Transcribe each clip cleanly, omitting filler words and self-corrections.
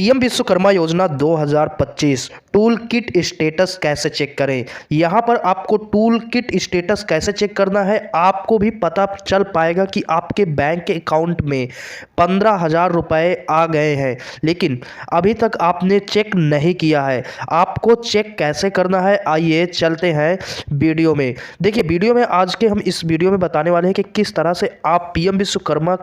PM Vishwakarma योजना 2025 tool kit status कैसे check करें। यहाँ पर आपको टूल किट स्टेटस कैसे चेक करना है, आपको भी पता चल पाएगा कि आपके बैंक अकाउंट में 15,000 रुपये आ गए हैं, लेकिन अभी तक आपने चेक नहीं किया है। आपको चेक कैसे करना है, आइए चलते हैं वीडियो में। देखिए, वीडियो में आज के हम इस वीडियो में बताने वाले हैं कि किस तरह से आप पीएम विश्वकर्मा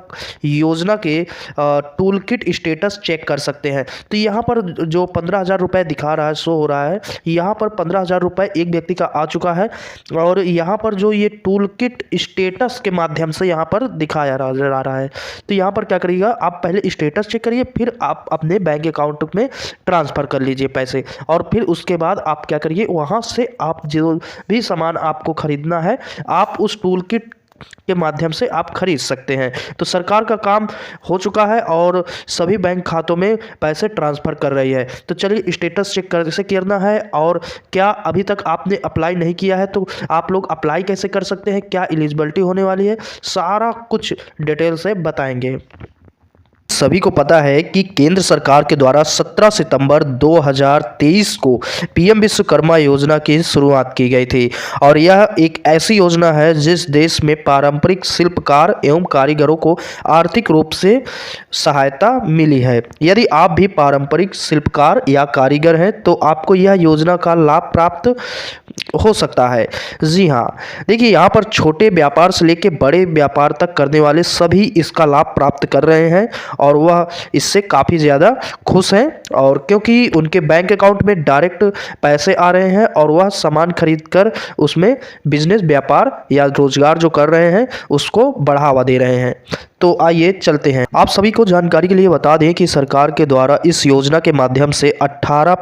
योजना के टूल किट स्टेटस चेक कर सकते हैं। तो यहाँ पर जो 15,000 रुपये दिखा रहा है, शो हो रहा है, यहाँ पर 15,000 रुपये एक व्यक्ति का आ चुका है। और यहाँ पर जो ये टूल किट स्टेटस के माध्यम से यहाँ पर दिखाया नजर आ रहा है। तो यहाँ पर क्या करिएगा, आप पहले स्टेटस चेक करिए, फिर आप अपने बैंक अकाउंट में ट्रांसफ़र कर लीजिए पैसे, और फिर उसके बाद आप क्या करिए, वहाँ से आप जो भी सामान आपको खरीदना है, आप उस टूल किट के माध्यम से आप खरीद सकते हैं। तो सरकार का काम हो चुका है और सभी बैंक खातों में पैसे ट्रांसफ़र कर रही है। तो चलिए स्टेटस चेक कैसे करना है, और क्या अभी तक आपने अप्लाई नहीं किया है तो आप लोग अप्लाई कैसे कर सकते हैं, क्या एलिजिबिलिटी होने वाली है, सारा कुछ डिटेल से बताएंगे। सभी को पता है कि केंद्र सरकार के द्वारा 17 सितंबर 2023 को पीएम विश्वकर्मा योजना की शुरुआत की गई थी, और यह एक ऐसी योजना है जिस देश में पारंपरिक शिल्पकार एवं कारीगरों को आर्थिक रूप से सहायता मिली है। यदि आप भी पारंपरिक शिल्पकार या कारीगर हैं तो आपको यह योजना का लाभ प्राप्त हो सकता है। जी हाँ, देखिए, यहाँ पर छोटे व्यापार से लेकर बड़े व्यापार तक करने वाले सभी इसका लाभ प्राप्त कर रहे हैं, और वह इससे काफ़ी ज़्यादा खुश हैं, और क्योंकि उनके बैंक अकाउंट में डायरेक्ट पैसे आ रहे हैं और वह सामान खरीद कर उसमें बिजनेस व्यापार या रोजगार जो कर रहे हैं उसको बढ़ावा दे रहे हैं। तो आइए चलते हैं। आप सभी को जानकारी के लिए बता दें कि सरकार के द्वारा इस योजना के माध्यम से 18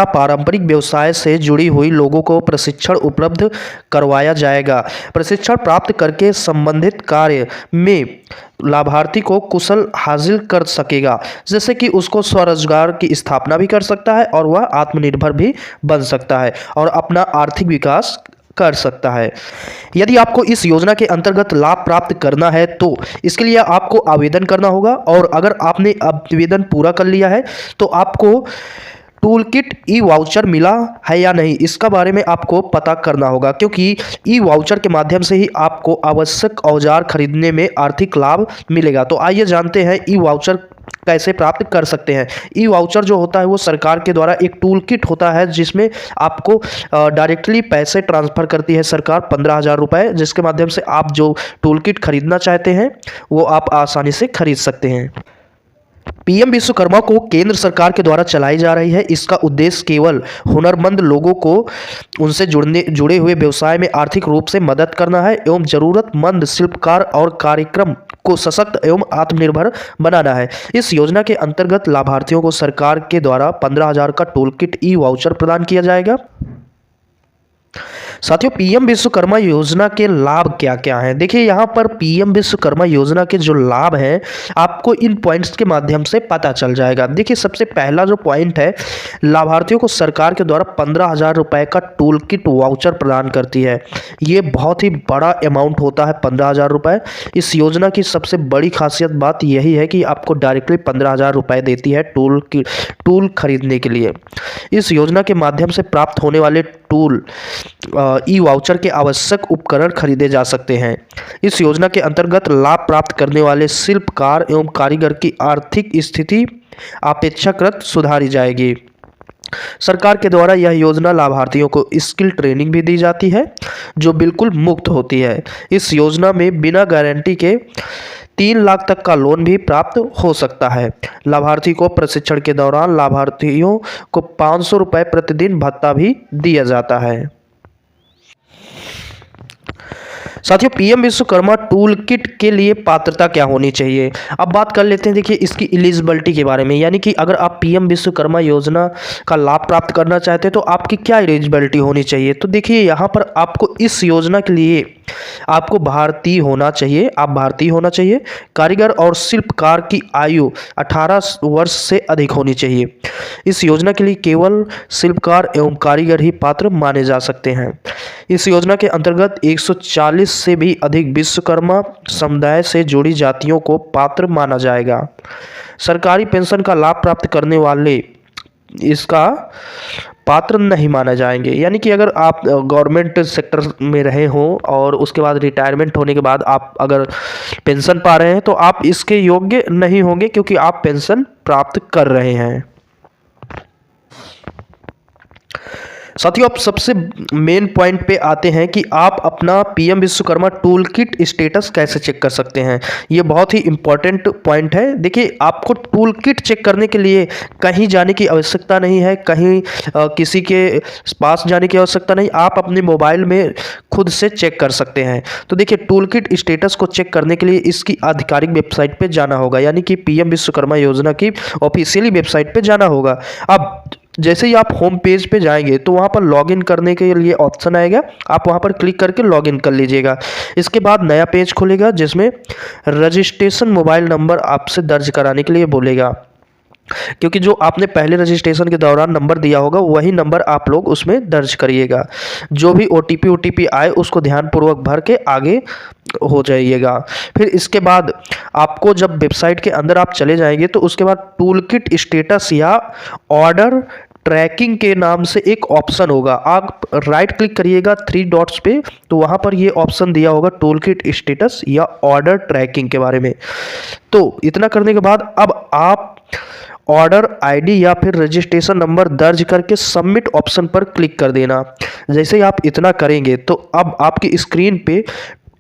पारंपरिक व्यवसाय से जुड़ी हुई लोगों को प्रशिक्षण उपलब्ध करवाया जाएगा। प्रशिक्षण प्राप्त करके संबंधित कार्य में लाभार्थी को कुशल हासिल कर सकेगा, जैसे कि उसको स्वरोजगार की स्थापना भी कर सकता है और वह आत्मनिर्भर भी बन सकता है और अपना आर्थिक विकास कर सकता है। यदि आपको इस योजना के अंतर्गत लाभ प्राप्त करना है तो इसके लिए आपको आवेदन करना होगा, और अगर आपने आवेदन पूरा कर लिया है तो आपको टूल किट ई वाउचर मिला है या नहीं, इसका बारे में आपको पता करना होगा, क्योंकि ई वाउचर के माध्यम से ही आपको आवश्यक औजार खरीदने में आर्थिक लाभ मिलेगा। तो आइए जानते हैं ई वाउचर कैसे प्राप्त कर सकते हैं। ई वाउचर जो होता है वो सरकार के द्वारा एक टूल किट होता है, जिसमें आपको डायरेक्टली पैसे ट्रांसफ़र करती है सरकार 15,000 रुपये, जिसके माध्यम से आप जो टूल किट खरीदना चाहते हैं वो आप आसानी से खरीद सकते हैं। पीएम विश्वकर्मा को केंद्र सरकार के द्वारा चलाई जा रही है। इसका उद्देश्य केवल हुनरमंद लोगों को उनसे जुड़े हुए व्यवसाय में आर्थिक रूप से मदद करना है एवं जरूरतमंद शिल्पकार और कार्यक्रम को सशक्त एवं आत्मनिर्भर बनाना है। इस योजना के अंतर्गत लाभार्थियों को सरकार के द्वारा 15,000 का टूल किट ई वाउचर प्रदान किया जाएगा। साथियों, पीएम विश्वकर्मा योजना के लाभ क्या क्या हैं? देखिए, यहाँ पर पीएम विश्वकर्मा योजना के जो लाभ हैं आपको इन पॉइंट्स के माध्यम से पता चल जाएगा। देखिए, सबसे पहला जो पॉइंट है, लाभार्थियों को सरकार के द्वारा 15,000 रुपये का टूल किट वाउचर प्रदान करती है। ये बहुत ही बड़ा अमाउंट होता है 15,000 रुपये। इस योजना की सबसे बड़ी खासियत बात यही है कि आपको डायरेक्टली 15,000 रुपये देती है टूल खरीदने के लिए। इस योजना के माध्यम से प्राप्त होने वाले टूल ई वाउचर के आवश्यक उपकरण खरीदे जा सकते हैं। इस योजना के अंतर्गत लाभ प्राप्त करने वाले शिल्पकार एवं कारीगर की आर्थिक स्थिति अपेक्षाकृत सुधारी जाएगी। सरकार के द्वारा यह योजना लाभार्थियों को स्किल ट्रेनिंग भी दी जाती है, जो बिल्कुल मुफ्त होती है। इस योजना में बिना गारंटी के 3 लाख तक का लोन भी प्राप्त हो सकता है। लाभार्थी को प्रशिक्षण के दौरान लाभार्थियों को 500 रुपये प्रतिदिन भत्ता भी दिया जाता है। साथियों, पीएम विश्वकर्मा टूल किट के लिए पात्रता क्या होनी चाहिए, अब बात कर लेते हैं। देखिए, इसकी एलिजिबिलिटी के बारे में, यानी कि अगर आप पीएम विश्वकर्मा योजना का लाभ प्राप्त करना चाहते हैं तो आपकी क्या एलिजिबिलिटी होनी चाहिए। तो देखिए, यहाँ पर आपको इस योजना के लिए आपको भारतीय होना चाहिए, आप भारतीय होना चाहिए। कारीगर और शिल्पकार की आयु 18 वर्ष से अधिक होनी चाहिए। इस योजना के लिए केवल शिल्पकार एवं कारीगर ही पात्र माने जा सकते हैं। इस योजना के अंतर्गत 140 से भी अधिक विश्वकर्मा समुदाय से जुड़ी जातियों को पात्र माना जाएगा। सरकारी पेंशन का लाभ प्राप्त करने वाले इसका पात्र नहीं माने जाएंगे। यानी कि अगर आप गवर्नमेंट सेक्टर में रहे हों और उसके बाद रिटायरमेंट होने के बाद आप अगर पेंशन पा रहे हैं तो आप इसके योग्य नहीं होंगे, क्योंकि आप पेंशन प्राप्त कर रहे हैं। साथियों, अब सबसे मेन पॉइंट पे आते हैं कि आप अपना PM Vishwakarma tool kit status कैसे चेक कर सकते हैं। ये बहुत ही इंपॉर्टेंट पॉइंट है। देखिए, आपको टूल किट चेक करने के लिए कहीं जाने की आवश्यकता नहीं है, कहीं किसी के पास जाने की आवश्यकता नहीं, आप अपने मोबाइल में खुद से चेक कर सकते हैं। तो देखिए, टूल किट स्टेटस को चेक करने के लिए इसकी आधिकारिक वेबसाइट पे जाना होगा, यानी कि पीएम विश्वकर्मा योजना की ऑफिशियली वेबसाइट पे जाना होगा। अब जैसे ही आप होम पेज पे जाएंगे तो वहाँ पर लॉगिन करने के लिए ऑप्शन आएगा, आप वहाँ पर क्लिक करके लॉगिन कर लीजिएगा। इसके बाद नया पेज खुलेगा जिसमें रजिस्ट्रेशन मोबाइल नंबर आपसे दर्ज कराने के लिए बोलेगा, क्योंकि जो आपने पहले रजिस्ट्रेशन के दौरान नंबर दिया होगा वही नंबर आप लोग उसमें दर्ज करिएगा। जो भी ओटीपी आए उसको ध्यानपूर्वक भर के आगे हो जाइएगा। फिर इसके बाद आपको जब वेबसाइट के अंदर आप चले जाएंगे तो उसके बाद टूल किट स्टेटस या ऑर्डर ट्रैकिंग के नाम से एक ऑप्शन होगा, आप राइट क्लिक करिएगा 3 डॉट्स पे, तो वहाँ पर ये ऑप्शन दिया होगा टूल किट स्टेटस या ऑर्डर ट्रैकिंग के बारे में। तो इतना करने के बाद अब आप ऑर्डर आईडी या फिर रजिस्ट्रेशन नंबर दर्ज करके सबमिट ऑप्शन पर क्लिक कर देना। जैसे ही आप इतना करेंगे तो अब आपकी स्क्रीन पे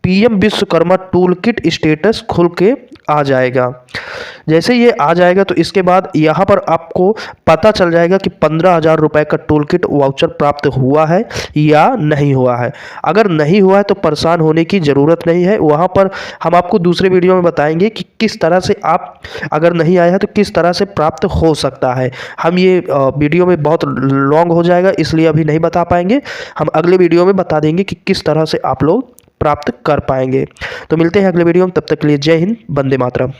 PM Vishwakarma tool kit status खुल के आ जाएगा। जैसे ये आ जाएगा तो इसके बाद यहाँ पर आपको पता चल जाएगा कि 15,000 रुपये का टूल किट वाउचर प्राप्त हुआ है या नहीं हुआ है। अगर नहीं हुआ है तो परेशान होने की ज़रूरत नहीं है, वहाँ पर हम आपको दूसरे वीडियो में बताएंगे कि किस तरह से आप, अगर नहीं आया है तो किस तरह से प्राप्त हो सकता है। हम ये वीडियो में बहुत लॉन्ग हो जाएगा इसलिए अभी नहीं बता पाएंगे, हम अगले वीडियो में बता देंगे कि किस तरह से आप लोग प्राप्त कर पाएंगे। तो मिलते हैं अगले वीडियो में, तब तक के लिए जय हिंद, वंदे मातरम।